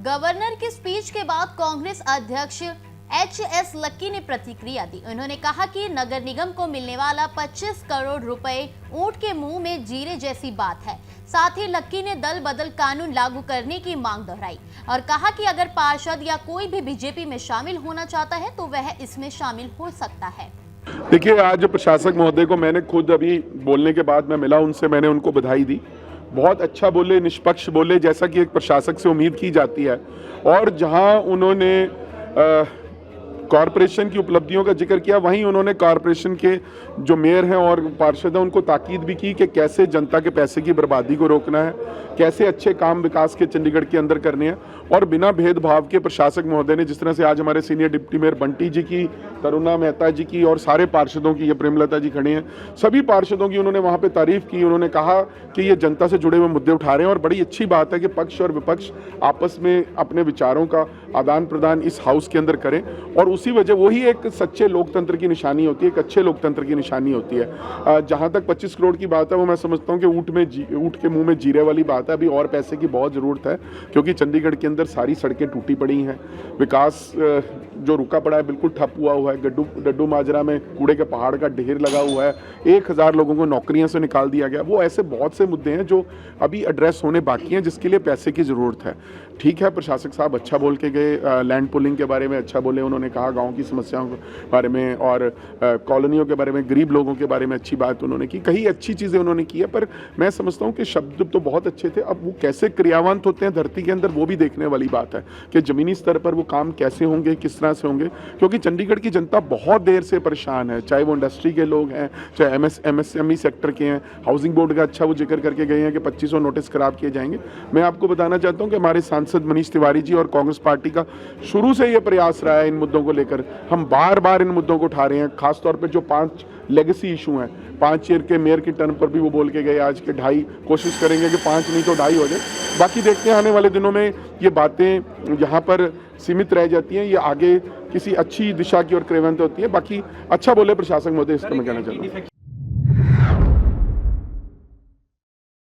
Governor की speech के बाद कांग्रेस अध्यक्ष एच.एस. लक्की ने प्रतिक्रिया दी। उन्होंने कहा कि नगर निगम को मिलने वाला 25 करोड़ रुपए ऊंट के मुंह में जीरे जैसी बात है। साथ ही लक्की ने दल बदल कानून लागू करने की मांग दोहराई और कहा कि अगर पार्षद या कोई भी बीजेपी में शामिल होना चाहता है तो वह इसमें शामिल हो सकता है। देखिए, आज प्रशासक महोदय को मैंने खुद अभी बोलने के बाद मैं मिला उनसे, मैंने उनको बधाई दी। बहुत अच्छा बोले, निष्पक्ष बोले, जैसा कि एक प्रशासक से उम्मीद की जाती है। और जहां उन्होंने कॉरपोरेशन की उपलब्धियों का जिक्र किया, वहीं उन्होंने कॉरपोरेशन के जो मेयर हैं और पार्षद हैं उनको ताकीद भी की कि कैसे जनता के पैसे की बर्बादी को रोकना है, कैसे अच्छे काम विकास के चंडीगढ़ के अंदर करने हैं। और बिना भेदभाव के प्रशासक महोदय ने, जिस तरह से आज हमारे सीनियर डिप्टी मेयर बंटी जी की, तरुणा मेहता जी की और सारे पार्षदों की, ये प्रेमलता जी खड़े हैं, सभी पार्षदों की उन्होंने वहाँ पे तारीफ की। उन्होंने कहा कि ये जनता से जुड़े हुए मुद्दे उठा रहे हैं और बड़ी अच्छी बात है कि पक्ष और विपक्ष आपस में अपने विचारों का आदान प्रदान इस हाउस के अंदर करें। और उसी वजह वही एक सच्चे लोकतंत्र की निशानी होती है, एक अच्छे लोकतंत्र की निशानी होती है। जहाँ तक 25 करोड़ की बात है, वो मैं समझता हूँ कि ऊँट के मुँह में जीरे वाली बात है। अभी और पैसे की बहुत ज़रूरत है, क्योंकि चंडीगढ़ के अंदर सारी सड़कें टूटी पड़ी हैं। विकास जो रुका पड़ा है बिल्कुल ठप हुआ है। डड्डू माजरा में कूड़े के पहाड़ का ढेर लगा हुआ है। 1000 लोगों को नौकरियों से निकाल दिया गया। वो ऐसे बहुत से मुद्दे हैं जो अभी एड्रेस होने बाकी हैं, जिसके लिए पैसे की ज़रूरत है। ठीक है, प्रशासक साहब अच्छा बोल के गए, लैंड पुलिंग के बारे में अच्छा बोले। उन्होंने कहा गाँव की समस्याओं के बारे में और कॉलोनियों के बारे में, गरीब लोगों के बारे में अच्छी बात उन्होंने की। कई अच्छी चीज़ें उन्होंने की है, पर मैं समझता हूँ कि शब्द तो बहुत अच्छे थे। अब वो कैसे क्रियान्वित होते हैं धरती के अंदर, वो भी देखने वाली बात है कि ज़मीनी स्तर पर वो काम कैसे होंगे, किस तरह से होंगे। क्योंकि चंडीगढ़ की जनता बहुत देर से परेशान है, चाहे वो इंडस्ट्री के लोग हैं, चाहे एमएसएमई सेक्टर के हैं। हाउसिंग बोर्ड का अच्छा वो जिक्र करके गए हैं कि 2500 नोटिस खराब किए जाएंगे। मैं आपको बताना चाहता हूँ कि हमारे सांसद मनीष तिवारी जी और कांग्रेस पार्टी का शुरू से ये प्रयास रहा है इन मुद्दों को लेकर। हम बार बार इन मुद्दों को उठा रहे हैं, खासतौर पर जो 5 लेगेसी इशू हैं। 5 ईयर के मेयर की टर्म पर भी वो बोल के गए, आज के 2.5 कोशिश करेंगे कि 5 नहीं तो 2.5 हो जाए। बाकी देखते हैं आने वाले दिनों में ये बातें यहाँ पर सीमित रह जाती हैं, ये आगे किसी अच्छी दिशा की ओर क्रियान्वित होती है। बाकी अच्छा बोले प्रशासक महोदय, इसको मैं कहना चाहता हूँ।